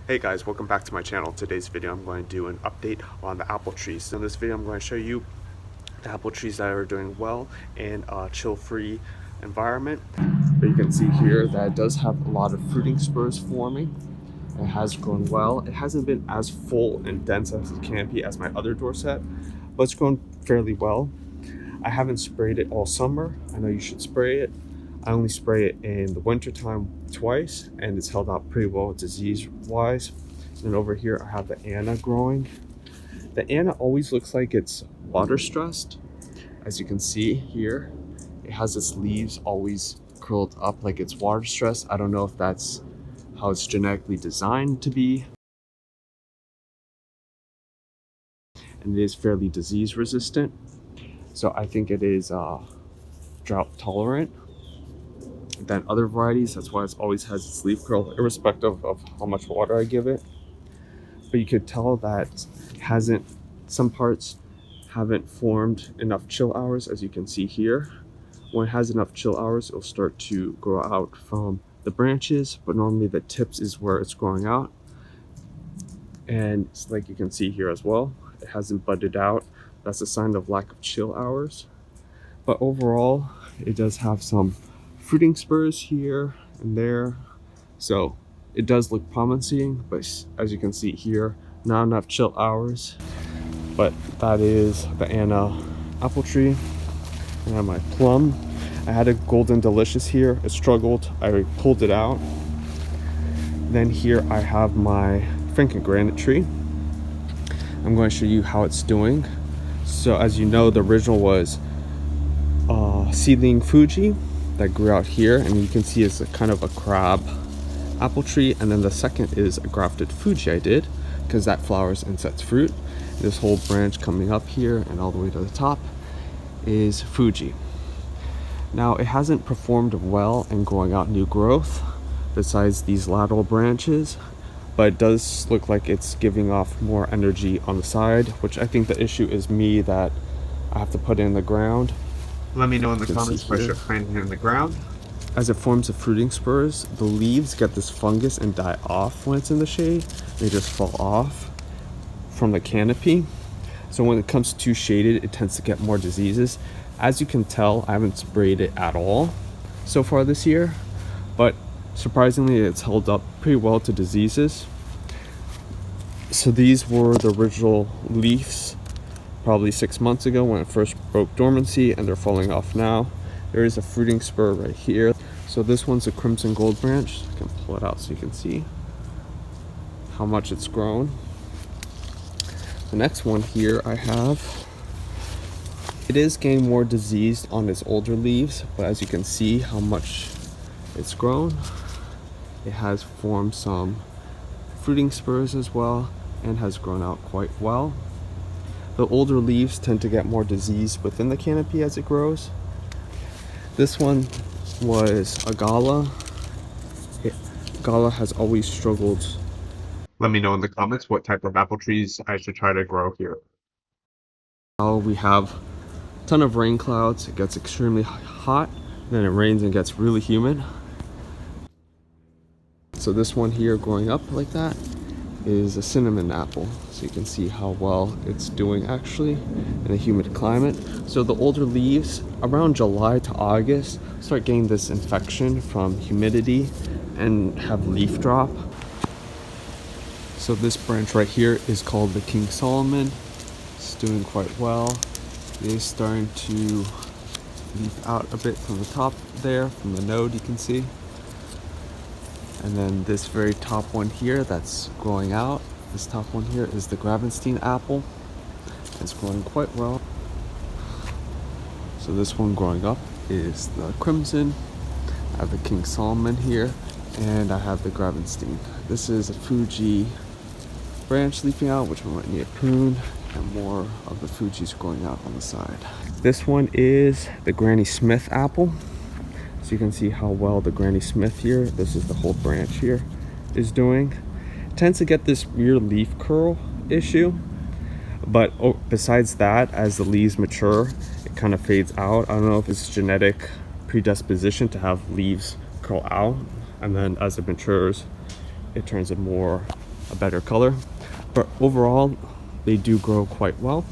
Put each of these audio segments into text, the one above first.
Hey guys, welcome back to my channel. Today's video I'm going to do an update on the apple trees. So in this video I'm going to show you the apple trees that are doing well in a chill-free environment. But you can see here that it does have a lot of fruiting spurs forming. It has grown well. It hasn't been as full and dense as it can be as my other Dorset, but it's grown fairly well. I haven't sprayed it all summer. I know you should spray it. I only spray it in the winter time twice, and it's held out pretty well disease wise. And over here I have the Anna growing. The Anna always looks like it's water stressed. As you can see here, it has its leaves always curled up like it's water stressed. I don't know if that's how it's genetically designed to be. And it is fairly disease resistant. So I think it is drought tolerant than other varieties. That's why it always has its leaf curl, irrespective of how much water I give it. But you could tell that some parts haven't formed enough chill hours, as you can see here. When it has enough chill hours, it'll start to grow out from the branches, but normally the tips is where it's growing out. And it's like you can see here as well, it hasn't budded out. That's a sign of lack of chill hours. But overall, it does have some fruiting spurs here and there. So it does look promising, but as you can see here, not enough chill hours. But that is the Anna apple tree. And I have my plum. I had a Golden Delicious here. It struggled. I pulled it out. Then here I have my Franken granite tree. I'm going to show you how it's doing. So as you know, the original was seedling Fuji that grew out here, and you can see it's a kind of a crab apple tree. And then the second is a grafted Fuji I did, because that flowers and sets fruit. This whole branch coming up here and all the way to the top is Fuji. Now it hasn't performed well in growing out new growth besides these lateral branches, but it does look like it's giving off more energy on the side, which I think the issue is me, that I have to put it in the ground. Let me know in the comments if I should plant it in the ground. As it forms the fruiting spurs, the leaves get this fungus and die off when it's in the shade. They just fall off from the canopy. So when it comes too shaded, it tends to get more diseases. As you can tell, I haven't sprayed it at all so far this year, but surprisingly, it's held up pretty well to diseases. So these were the original leaves probably 6 months ago when it first broke dormancy, and they're falling off now. There is a fruiting spur right here. So this one's a crimson gold branch. I can pull it out so you can see how much it's grown. The next one here I have, it is getting more diseased on its older leaves, but as you can see how much it's grown, it has formed some fruiting spurs as well and has grown out quite well. The older leaves tend to get more disease within the canopy as it grows. This one was a Gala. Gala has always struggled. Let me know in the comments what type of apple trees I should try to grow here. Now we have a ton of rain clouds. It gets extremely hot, then it rains and gets really humid. So this one here growing up like that is a cinnamon apple. So you can see how well it's doing actually in a humid climate. So the older leaves around July to August start getting this infection from humidity and have leaf drop. So this branch right here is called the King Solomon. It's doing quite well. It is starting to leaf out a bit from the top there, from the node you can see. And then this very top one here that's growing out, this top one here is the Gravenstein apple. It's growing quite well. So this one growing up is the crimson. I have the King Solomon here, and I have the Gravenstein. This is a Fuji branch leafing out, which we might need a prune, and more of the Fuji's growing out on the side. This one is the Granny Smith apple. So you can see how well the Granny Smith here, this is the whole branch here, is doing. It tends to get this weird leaf curl issue, but besides that, as the leaves mature, it kind of fades out. I don't know if it's genetic predisposition to have leaves curl out, and then as it matures, it turns a more a better color. But overall, they do grow quite well.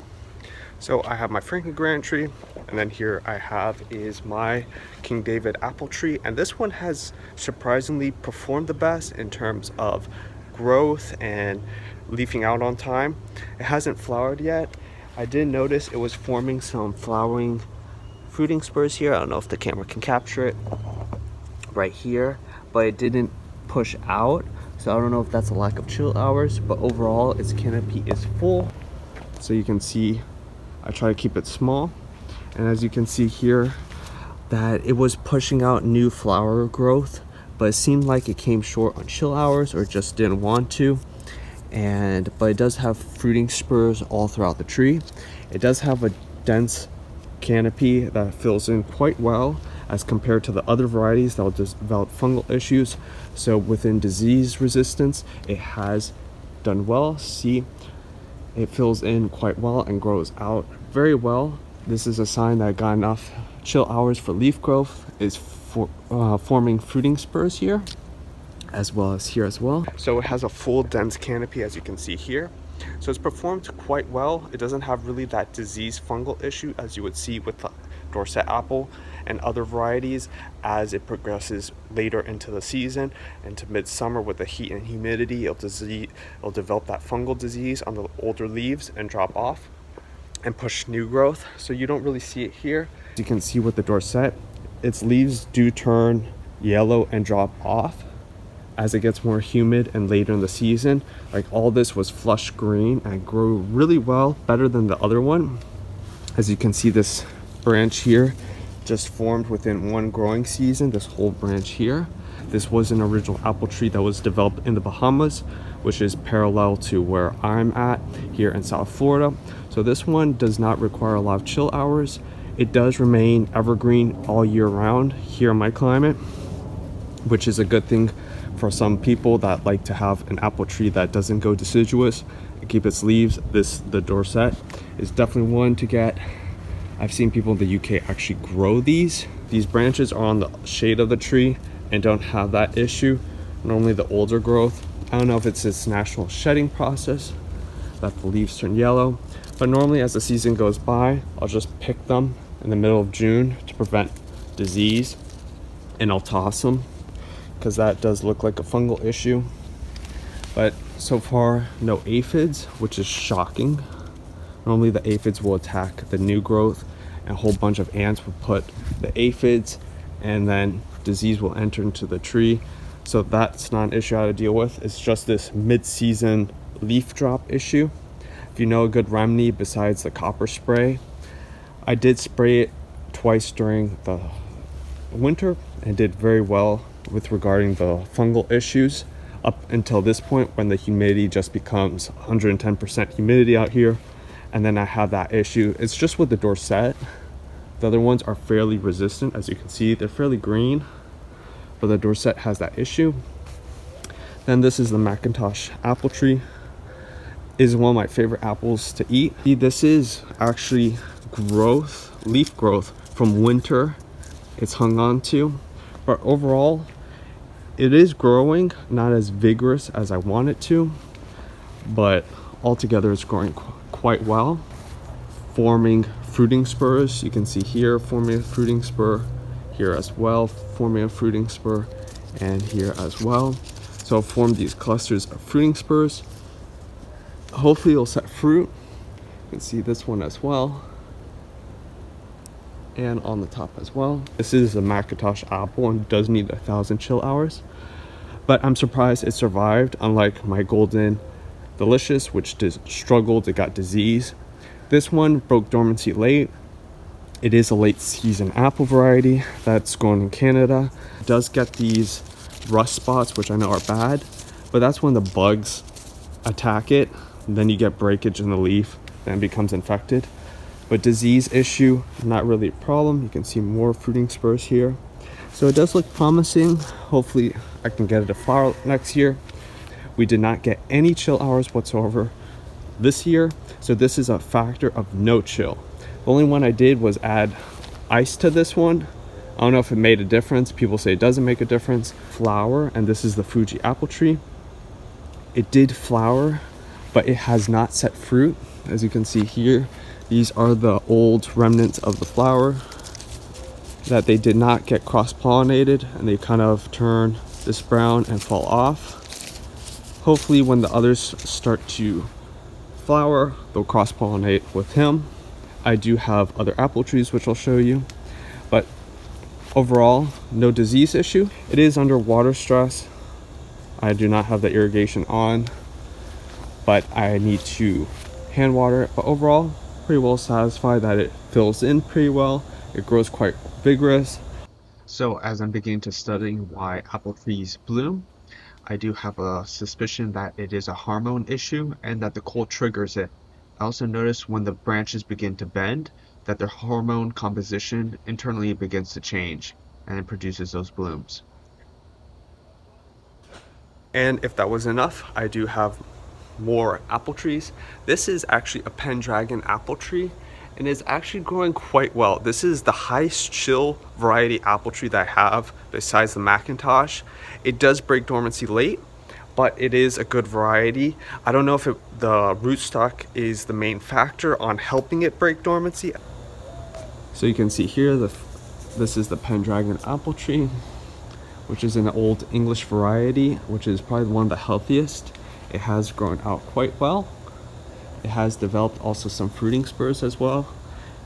So I have my Franken Grant tree, and then here I have is my King David apple tree, and this one has surprisingly performed the best in terms of growth and leafing out on time. It hasn't flowered yet. I did notice it was forming some flowering fruiting spurs here. I don't know if the camera can capture it right here, but it didn't push out, so I don't know if that's a lack of chill hours, but overall its canopy is full. So you can see I try to keep it small, and as you can see here that it was pushing out new flower growth, but it seemed like it came short on chill hours or just didn't want to. But it does have fruiting spurs all throughout the tree. It does have a dense canopy that fills in quite well as compared to the other varieties that will develop fungal issues. So within disease resistance, it has done well. See, it fills in quite well and grows out very well. This is a sign that I got enough chill hours for leaf growth. Is forming fruiting spurs here, as well as here as well. So it has a full dense canopy, as you can see here. So it's performed quite well. It doesn't have really that disease fungal issue as you would see with the Dorset apple and other varieties as it progresses later into the season, into midsummer with the heat and humidity. It'll develop that fungal disease on the older leaves and drop off and push new growth. So you don't really see it here. As you can see with the Dorset, its leaves do turn yellow and drop off as it gets more humid and later in the season. Like all this was flush green and grew really well, better than the other one. As you can see, this branch here just formed within one growing season, this whole branch here. This was an original apple tree that was developed in the Bahamas, which is parallel to where I'm at here in South Florida. So this one does not require a lot of chill hours. It does remain evergreen all year round here in my climate, which is a good thing for some people that like to have an apple tree that doesn't go deciduous and keep its leaves. The Dorset is definitely one to get. I've seen people in the UK actually grow these. These branches are on the shade of the tree and don't have that issue. Normally the older growth, I don't know if it's this natural shedding process that the leaves turn yellow, but normally as the season goes by, I'll just pick them in the middle of June to prevent disease, and I'll toss them because that does look like a fungal issue. But so far no aphids, which is shocking. Normally the aphids will attack the new growth and a whole bunch of ants will put the aphids, and then disease will enter into the tree. So that's not an issue I have to deal with. It's just this mid-season leaf drop issue. If you know a good remedy besides the copper spray, I did spray it twice during the winter and did very well with regarding the fungal issues up until this point when the humidity just becomes 110% humidity out here, and then I have that issue. It's just with the Dorset. The other ones are fairly resistant. As you can see, they're fairly green, but the Dorset has that issue. Then this is the McIntosh apple tree. It is one of my favorite apples to eat. This is actually leaf growth from winter it's hung on to, but overall it is growing, not as vigorous as I want it to, but altogether it's growing quite well, forming fruiting spurs. You can see here forming a fruiting spur, here as well forming a fruiting spur, and here as well. So I'll form these clusters of fruiting spurs. Hopefully it'll set fruit. You can see this one as well, and on the top as well. This is a McIntosh apple and does need 1,000 chill hours, but I'm surprised it survived, unlike my Golden Delicious, which struggled. It got disease. This one broke dormancy late. It is a late season apple variety that's grown in Canada. It does get these rust spots, which I know are bad, but that's when the bugs attack it. Then you get breakage in the leaf, then it becomes infected. But disease issue, not really a problem. You can see more fruiting spurs here. So it does look promising. Hopefully I can get it to flower next year. We did not get any chill hours whatsoever this year, so this is a factor of no chill. The only one I did was add ice to this one. I don't know if it made a difference. People say it doesn't make a difference. Flower, and this is the Fuji apple tree. It did flower, but it has not set fruit. As you can see here, these are the old remnants of the flower that they did not get cross-pollinated, and they kind of turn this brown and fall off. Hopefully when the others start to flower, they'll cross-pollinate with him. I do have other apple trees which I'll show you, but overall, no disease issue. It is under water stress. I do not have the irrigation on, but I need to hand water it. But overall, pretty well satisfied that it fills in pretty well. It grows quite vigorous. So as I'm beginning to study why apple trees bloom, I do have a suspicion that it is a hormone issue and that the cold triggers it. I also notice when the branches begin to bend that their hormone composition internally begins to change, and it produces those blooms. And if that was enough, I do have more apple trees. This is actually a Pendragon apple tree, and it's actually growing quite well. This is the highest chill variety apple tree that I have besides the Macintosh. It does break dormancy late, but it is a good variety. I don't know if the rootstock is the main factor on helping it break dormancy. So you can see here, this is the Pendragon apple tree, which is an old English variety, which is probably one of the healthiest. It has grown out quite well. It has developed also some fruiting spurs as well,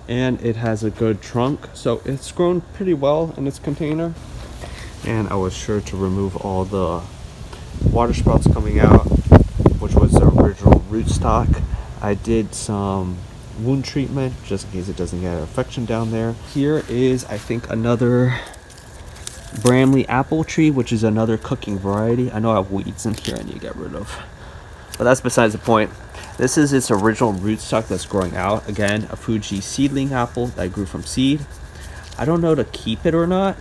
and it has a good trunk, so it's grown pretty well in its container. And I was sure to remove all the water sprouts coming out, which was the original rootstock. I did some wound treatment just in case it doesn't get an infection down there. Here is, I think, another Bramley apple tree, which is another cooking variety. I know I have weeds in here I need to get rid of, but that's besides the point. This is its original rootstock that's growing out. Again, a Fuji seedling apple that grew from seed. I don't know to keep it or not,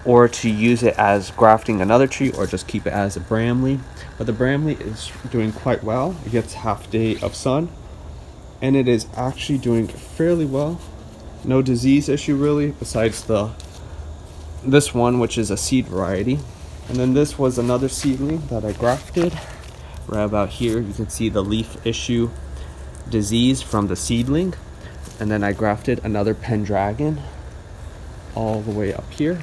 or to use it as grafting another tree, or just keep it as a Bramley. But the Bramley is doing quite well. It gets half day of sun, and it is actually doing fairly well. No disease issue really, besides this one, which is a seed variety. And then this was another seedling that I grafted. Right about here, you can see the leaf issue disease from the seedling. And then I grafted another Pendragon all the way up here.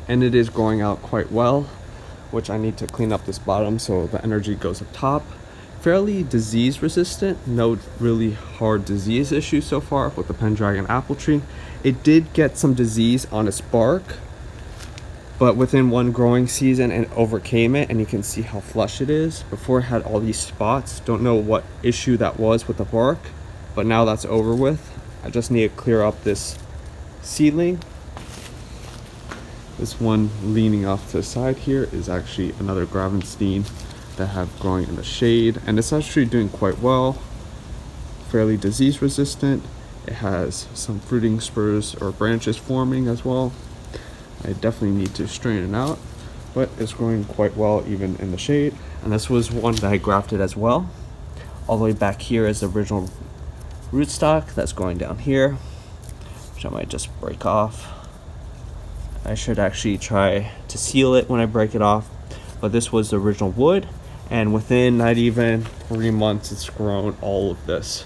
And it is growing out quite well, which I need to clean up this bottom so the energy goes up top. Fairly disease resistant, no really hard disease issues so far with the Pendragon apple tree. It did get some disease on its bark, but within one growing season and overcame it, and you can see how flush it is. Before it had all these spots. Don't know what issue that was with the bark, but now that's over with. I just need to clear up this seedling. This one leaning off to the side here is actually another Gravenstein that I have growing in the shade, and it's actually doing quite well. Fairly disease resistant. It has some fruiting spurs or branches forming as well. I definitely need to strain it out, but it's growing quite well even in the shade. And this was one that I grafted as well. All the way back here is the original rootstock that's growing down here, which I might just break off. I should actually try to seal it when I break it off, but this was the original wood, and within not even 3 months it's grown all of this,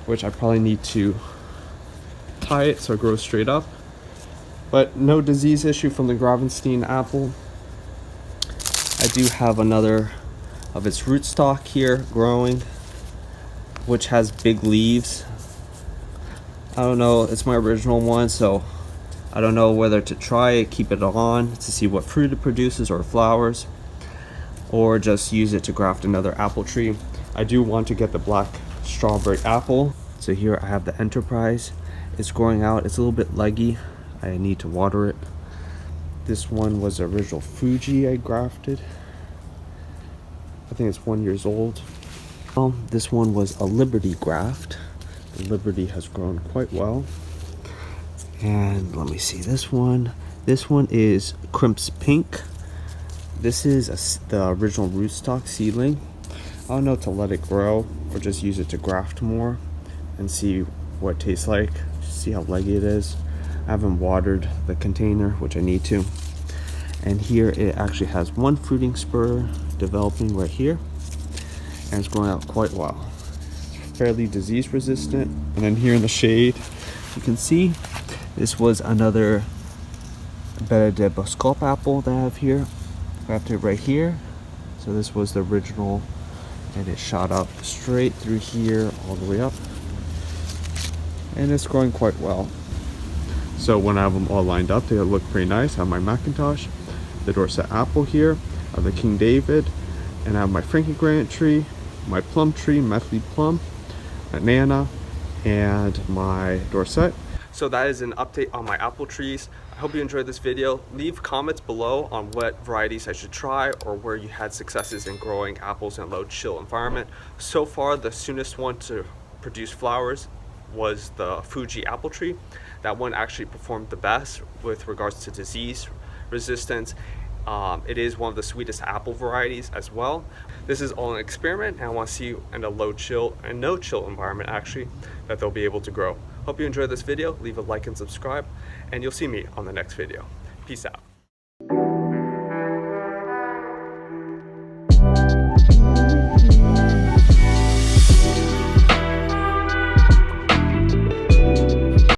which I probably need to tie it so it grows straight up. But no disease issue from the Gravenstein apple. I do have another of its rootstock here growing, which has big leaves. I don't know, it's my original one, so I don't know whether to try it, keep it on to see what fruit it produces or flowers, or just use it to graft another apple tree. I do want to get the black strawberry apple. So here I have the Enterprise. It's growing out, it's a little bit leggy. I need to water it. This one was the original Fuji I grafted. I think it's 1 year old. This one was a Liberty graft. The Liberty has grown quite well. And let me see this one. This one is Crimps Pink. This is the original rootstock seedling. I don't know to let it grow or just use it to graft more and see what it tastes like. See how leggy it is. I haven't watered the container, which I need to. And here it actually has one fruiting spur developing right here, and it's growing out quite well. It's fairly disease resistant. And then here in the shade, you can see this was another Betta de Boscop apple that I have here. I have it right here. So this was the original, and it shot up straight through here all the way up, and it's growing quite well. So when I have them all lined up, they look pretty nice. I have my Macintosh, the Dorset apple here, I have the King David, and I have my Frankie Grant tree, my plum tree, Methley plum, my Nana, and my Dorset. So that is an update on my apple trees. I hope you enjoyed this video. Leave comments below on what varieties I should try, or where you had successes in growing apples in a low chill environment. So far, the soonest one to produce flowers was the Fuji apple tree. That one actually performed the best with regards to disease resistance. It is one of the sweetest apple varieties as well. This is all an experiment, and I want to see in a low chill and no chill environment actually that they'll be able to grow. Hope you enjoyed this video. Leave a like and subscribe, and you'll see me on the next video. Peace out.